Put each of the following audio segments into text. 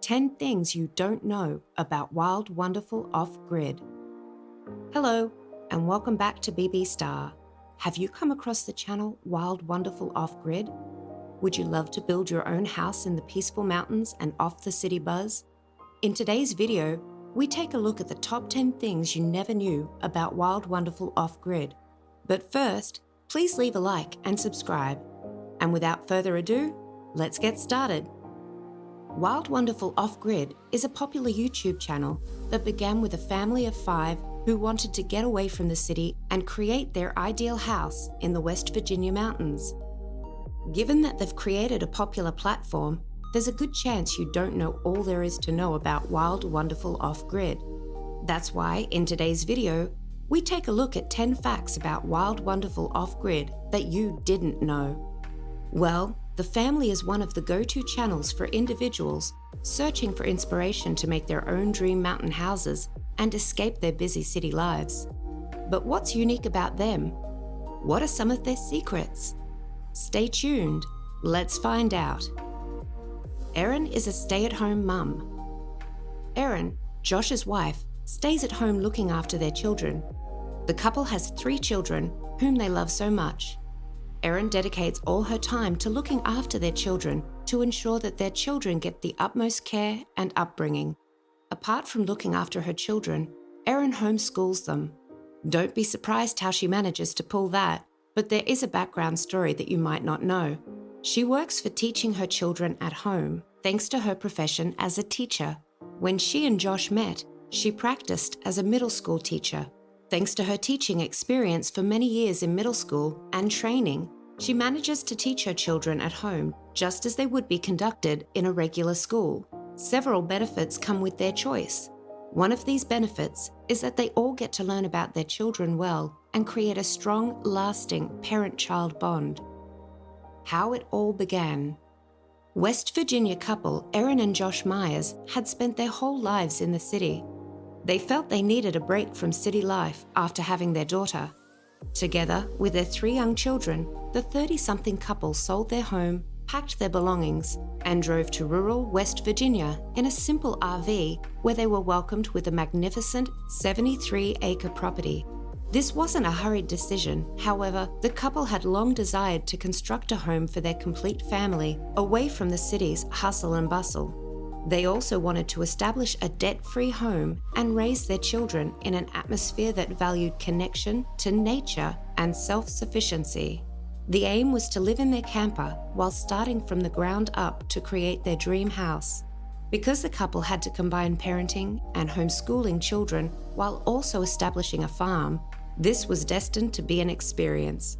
10 things you don't know about Wild Wonderful Off-Grid. Hello, and welcome back to BB Star. Have you come across the channel Wild Wonderful Off-Grid? Would you love to build your own house in the peaceful mountains and off the city buzz? In today's video, we take a look at the top 10 things you never knew about Wild Wonderful Off-Grid. But first, please leave a like and subscribe. And without further ado, let's get started. Wild Wonderful Off-Grid is a popular YouTube channel that began with a family of 5 who wanted to get away from the city and create their ideal house in the West Virginia mountains. Given that they've created a popular platform, there's a good chance you don't know all there is to know about Wild Wonderful Off-Grid. That's why, in today's video, we take a look at 10 facts about Wild Wonderful Off-Grid that you didn't know. Well, the family is one of the go-to channels for individuals searching for inspiration to make their own dream mountain houses and escape their busy city lives. But what's unique about them? What are some of their secrets? Stay tuned, let's find out. Erin is a stay-at-home mum. Erin, Josh's wife, stays at home looking after their children. The couple has 3 children whom they love so much. Erin dedicates all her time to looking after their children to ensure that their children get the utmost care and upbringing. Apart from looking after her children, Erin homeschools them. Don't be surprised how she manages to pull that, but there is a background story that you might not know. She works for teaching her children at home, thanks to her profession as a teacher. When she and Josh met, she practiced as a middle school teacher. Thanks to her teaching experience for many years in middle school and training, she manages to teach her children at home just as they would be conducted in a regular school. Several benefits come with their choice. One of these benefits is that they all get to learn about their children well and create a strong, lasting parent-child bond. How it all began. West Virginia couple Erin and Josh Myers had spent their whole lives in the city. They felt they needed a break from city life after having their daughter. Together with their 3 young children, the 30-something couple sold their home, packed their belongings, and drove to rural West Virginia in a simple RV where they were welcomed with a magnificent 73-acre property. This wasn't a hurried decision, however, the couple had long desired to construct a home for their complete family away from the city's hustle and bustle. They also wanted to establish a debt-free home and raise their children in an atmosphere that valued connection to nature and self-sufficiency. The aim was to live in their camper while starting from the ground up to create their dream house. Because the couple had to combine parenting and homeschooling children while also establishing a farm, this was destined to be an experience.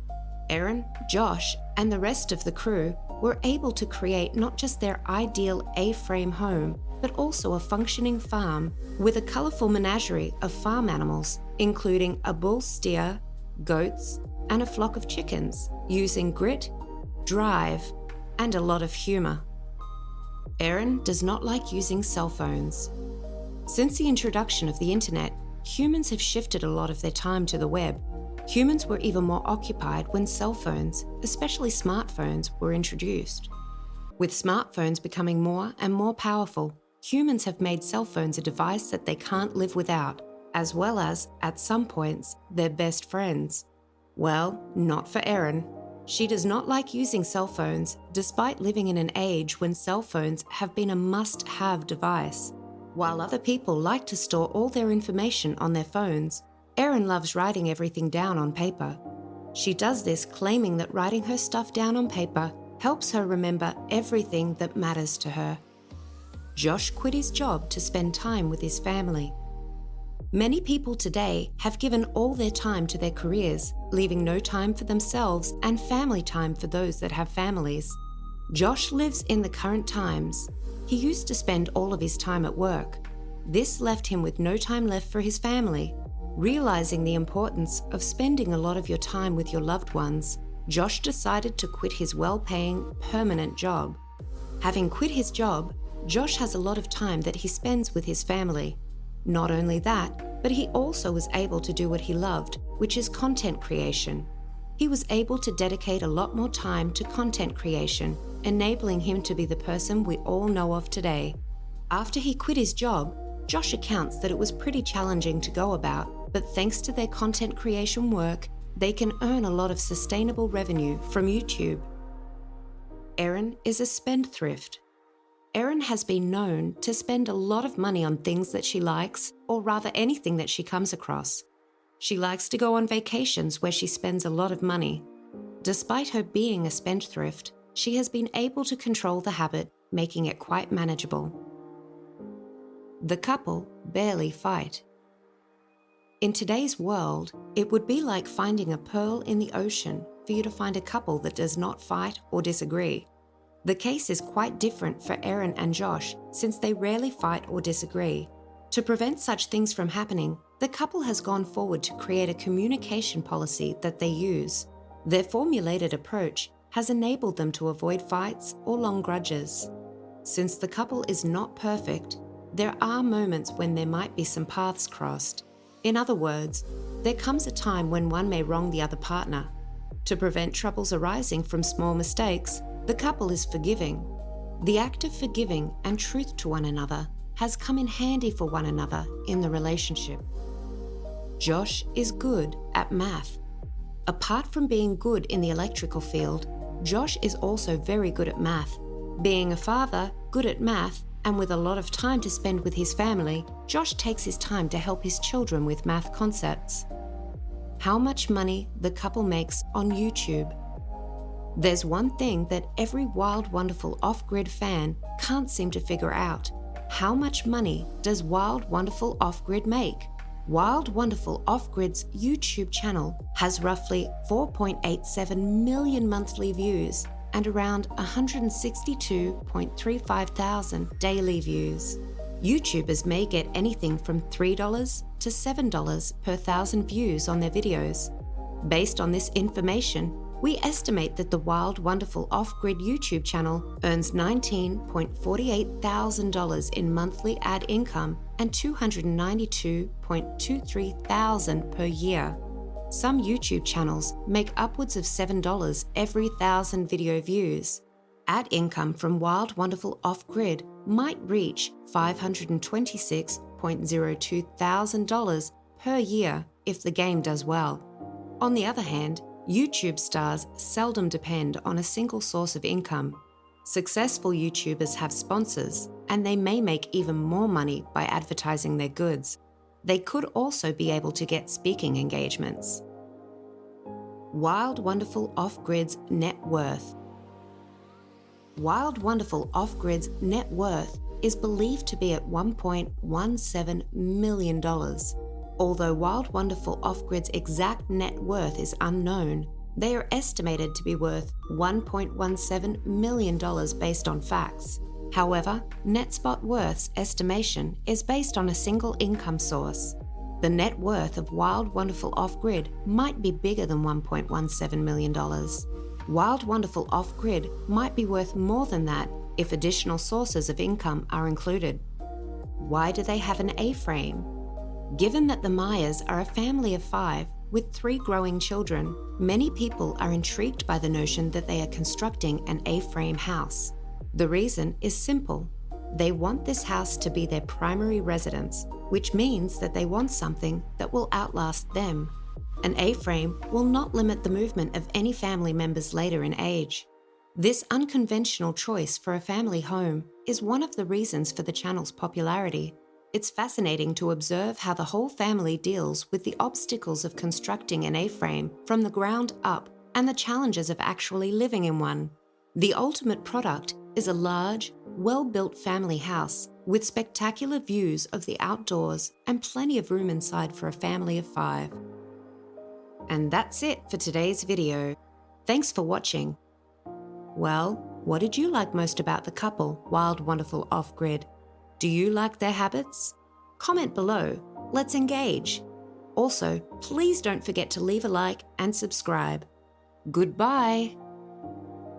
Erin, Josh, and the rest of the crew were able to create not just their ideal A-frame home, but also a functioning farm with a colorful menagerie of farm animals, including a bull steer, goats, and a flock of chickens, using grit, drive, and a lot of humor. Erin does not like using cell phones. Since the introduction of the internet, humans have shifted a lot of their time to the web. Humans were even more occupied when cell phones, especially smartphones, were introduced. With smartphones becoming more and more powerful, humans have made cell phones a device that they can't live without, as well as, at some points, their best friends. Well, not for Erin. She does not like using cell phones, despite living in an age when cell phones have been a must-have device. While other people like to store all their information on their phones, Erin loves writing everything down on paper. She does this claiming that writing her stuff down on paper helps her remember everything that matters to her. Josh quit his job to spend time with his family. Many people today have given all their time to their careers, leaving no time for themselves and family time for those that have families. Josh lives in the current times. He used to spend all of his time at work. This left him with no time left for his family. Realizing the importance of spending a lot of your time with your loved ones, Josh decided to quit his well-paying, permanent job. Having quit his job, Josh has a lot of time that he spends with his family. Not only that, but he also was able to do what he loved, which is content creation. He was able to dedicate a lot more time to content creation, enabling him to be the person we all know of today. After he quit his job, Josh accounts that it was pretty challenging to go about, but thanks to their content creation work, they can earn a lot of sustainable revenue from YouTube. Erin is a spendthrift. Erin has been known to spend a lot of money on things that she likes, or rather anything that she comes across. She likes to go on vacations where she spends a lot of money. Despite her being a spendthrift, she has been able to control the habit, making it quite manageable. The couple barely fight. In today's world, it would be like finding a pearl in the ocean for you to find a couple that does not fight or disagree. The case is quite different for Erin and Josh, since they rarely fight or disagree. To prevent such things from happening, the couple has gone forward to create a communication policy that they use. Their formulated approach has enabled them to avoid fights or long grudges. Since the couple is not perfect, there are moments when there might be some paths crossed. In other words, there comes a time when one may wrong the other partner. To prevent troubles arising from small mistakes, the couple is forgiving. The act of forgiving and truth to one another has come in handy for one another in the relationship. Josh is good at math. Apart from being good in the electrical field, Josh is also very good at math. Being a father, good at math, and with a lot of time to spend with his family, Josh takes his time to help his children with math concepts. How much money the couple makes on YouTube. There's one thing that every Wild Wonderful Off-Grid fan can't seem to figure out. How much money does Wild Wonderful Off-Grid make? Wild Wonderful Off-Grid's YouTube channel has roughly 4.87 million monthly views and around 162.35 thousand daily views. YouTubers may get anything from $3 to $7 per 1,000 views on their videos. Based on this information, we estimate that the Wild Wonderful Off-Grid YouTube channel earns $19.48 thousand in monthly ad income and $292.23 thousand per year. Some YouTube channels make upwards of $7 every 1,000 video views. Ad income from Wild Wonderful Off-Grid might reach $526.02 thousand per year if the game does well. On the other hand, YouTube stars seldom depend on a single source of income. Successful YouTubers have sponsors, and they may make even more money by advertising their goods. They could also be able to get speaking engagements. Wild Wonderful Off-Grid's net worth. Wild Wonderful Off-Grid's net worth is believed to be at $1.17 million. Although Wild Wonderful Off-Grid's exact net worth is unknown, they are estimated to be worth $1.17 million based on facts. However, NetSpot Worth's estimation is based on a single income source. The net worth of Wild Wonderful Off-Grid might be bigger than $1.17 million. Wild Wonderful Off-Grid might be worth more than that if additional sources of income are included. Why do they have an A-frame? Given that the Myers are a family of 5 with 3 growing children, many people are intrigued by the notion that they are constructing an A-frame house. The reason is simple. They want this house to be their primary residence, which means that they want something that will outlast them. An A-frame will not limit the movement of any family members later in age. This unconventional choice for a family home is one of the reasons for the channel's popularity. It's fascinating to observe how the whole family deals with the obstacles of constructing an A-frame from the ground up and the challenges of actually living in one. The ultimate product is a large, well-built family house with spectacular views of the outdoors and plenty of room inside for a family of 5. And that's it for today's video. Thanks for watching. Well, what did you like most about the couple, Wild Wonderful Off-Grid? Do you like their habits? Comment below. Let's engage. Also, please don't forget to leave a like and subscribe. Goodbye.